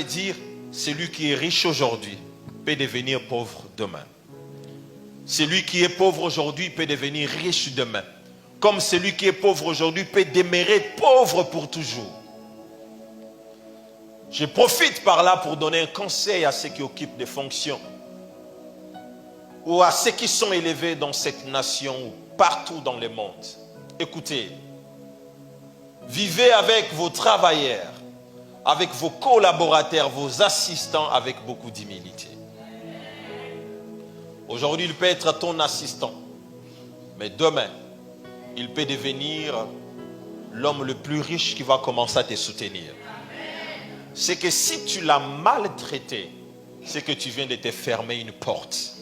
dire, celui qui est riche aujourd'hui peut devenir pauvre demain. Celui qui est pauvre aujourd'hui peut devenir riche demain. Comme celui qui est pauvre aujourd'hui peut demeurer pauvre pour toujours. Je profite par là pour donner un conseil à ceux qui occupent des fonctions ou à ceux qui sont élevés dans cette nation ou partout dans le monde. Écoutez, vivez avec vos travailleurs, avec vos collaborateurs, vos assistants avec beaucoup d'humilité. Aujourd'hui, il peut être ton assistant, mais demain, il peut devenir l'homme le plus riche qui va commencer à te soutenir. C'est que si tu l'as maltraité, c'est que tu viens de te fermer une porte.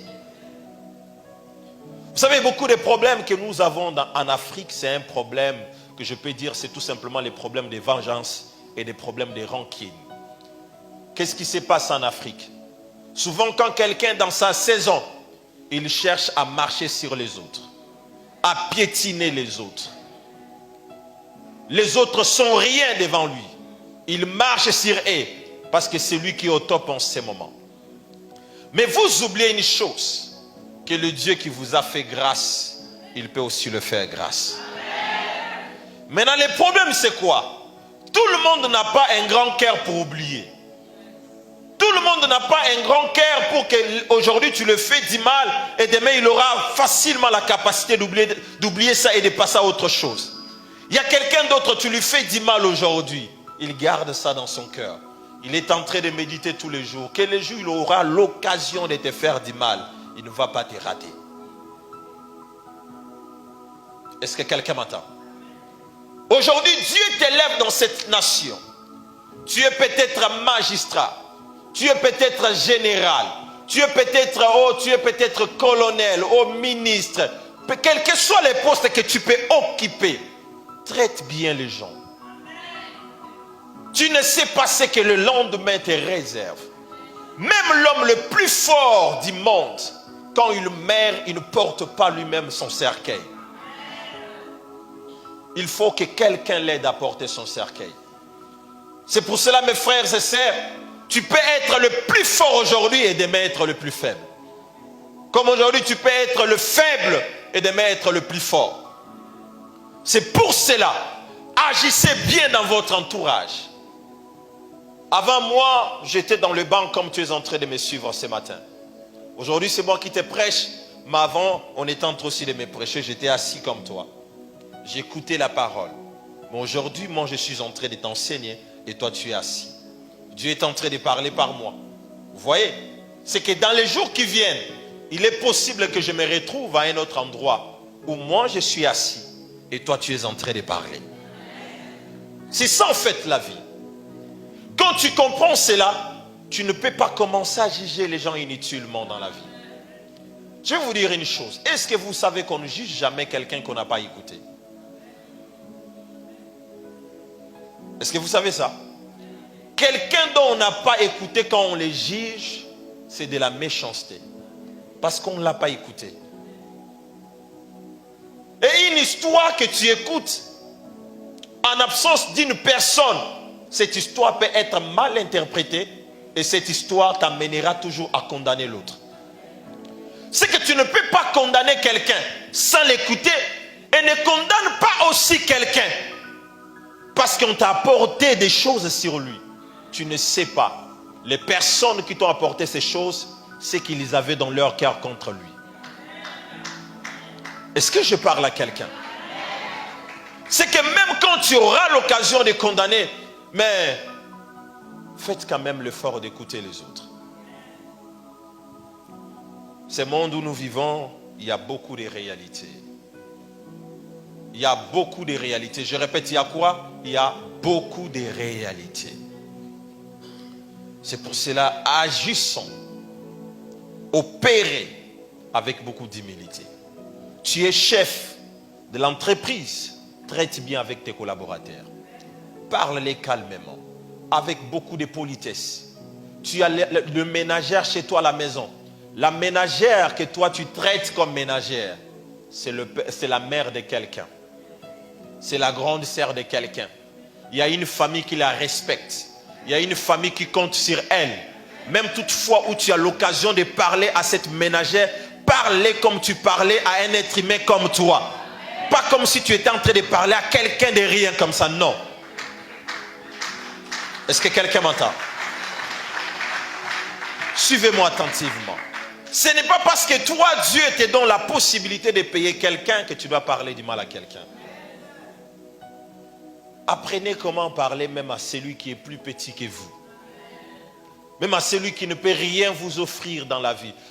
Vous savez, beaucoup de problèmes que nous avons en Afrique, c'est un problème que je peux dire, c'est tout simplement les problèmes de vengeance et des problèmes de rancune. Qu'est-ce qui se passe en Afrique? Souvent, quand quelqu'un dans sa saison, il cherche à marcher sur les autres, à piétiner les autres. Les autres sont rien devant lui. Il marche sur eux parce que c'est lui qui est au top en ce moment. Mais vous oubliez une chose, que le Dieu qui vous a fait grâce, il peut aussi le faire grâce. Maintenant, le problème c'est quoi? Tout le monde n'a pas un grand cœur pour oublier. Tout le monde n'a pas un grand cœur pour que aujourd'hui tu le fais du mal et demain il aura facilement la capacité d'oublier ça et de passer à autre chose. Il y a quelqu'un d'autre, tu lui fais du mal aujourd'hui. Il garde ça dans son cœur. Il est en train de méditer tous les jours. Que le jour il aura l'occasion de te faire du mal, il ne va pas te rater. Est-ce que quelqu'un m'entend? Aujourd'hui, Dieu t'élève dans cette nation. Tu es peut-être magistrat. Tu es peut-être général. Tu es peut-être colonel, ministre. Quels que soient les postes que tu peux occuper, traite bien les gens. Tu ne sais pas ce que le lendemain te réserve. Même l'homme le plus fort du monde, quand il meurt, il ne porte pas lui-même son cercueil. Il faut que quelqu'un l'aide à porter son cercueil. C'est pour cela, mes frères et sœurs, tu peux être le plus fort aujourd'hui et demain être le plus faible. Comme aujourd'hui, tu peux être le faible et demain être le plus fort. C'est pour cela, agissez bien dans votre entourage. Avant moi, j'étais dans le banc comme tu es en train de me suivre ce matin. Aujourd'hui, c'est moi qui te prêche. Mais avant, on était en train aussi de me prêcher. J'étais assis comme toi. J'écoutais la parole. Mais aujourd'hui, moi, je suis en train de t'enseigner et toi, tu es assis. Dieu est en train de parler par moi. Vous voyez? C'est que dans les jours qui viennent, il est possible que je me retrouve à un autre endroit où moi, je suis assis et toi, tu es en train de parler. C'est ça, en fait, la vie. Quand tu comprends cela, tu ne peux pas commencer à juger les gens inutilement dans la vie. Je vais vous dire une chose. Est-ce que vous savez qu'on ne juge jamais quelqu'un qu'on n'a pas écouté? Est-ce que vous savez ça? Quelqu'un dont on n'a pas écouté quand on les juge, c'est de la méchanceté. Parce qu'on ne l'a pas écouté. Et une histoire que tu écoutes en absence d'une personne, cette histoire peut être mal interprétée et cette histoire t'amènera toujours à condamner l'autre. C'est que tu ne peux pas condamner quelqu'un sans l'écouter et ne condamne pas aussi quelqu'un parce qu'on t'a apporté des choses sur lui. Tu ne sais pas. Les personnes qui t'ont apporté ces choses, c'est qu'ils avaient dans leur cœur contre lui. Est-ce que je parle à quelqu'un? C'est que même quand tu auras l'occasion de condamner, mais faites quand même l'effort d'écouter les autres. Ce monde où nous vivons, il y a beaucoup de réalités. Il y a beaucoup de réalités. Je répète, il y a quoi? Il y a beaucoup de réalités. C'est pour cela, agissons, opérez avec beaucoup d'humilité. Tu es chef de l'entreprise, traite bien avec tes collaborateurs. Parle-les calmement, avec beaucoup de politesse. Tu as le ménagère chez toi à la maison. La ménagère que toi tu traites comme ménagère, c'est la mère de quelqu'un. C'est la grande sœur de quelqu'un. Il y a une famille qui la respecte. Il y a une famille qui compte sur elle. Même toutefois où tu as l'occasion de parler à cette ménagère, parle comme tu parlais à un être humain comme toi. Pas comme si tu étais en train de parler à quelqu'un de rien comme ça, non. Est-ce que quelqu'un m'entend? Suivez-moi attentivement. Ce n'est pas parce que toi, Dieu te donne la possibilité de payer quelqu'un que tu dois parler du mal à quelqu'un. Apprenez comment parler même à celui qui est plus petit que vous. Même à celui qui ne peut rien vous offrir dans la vie.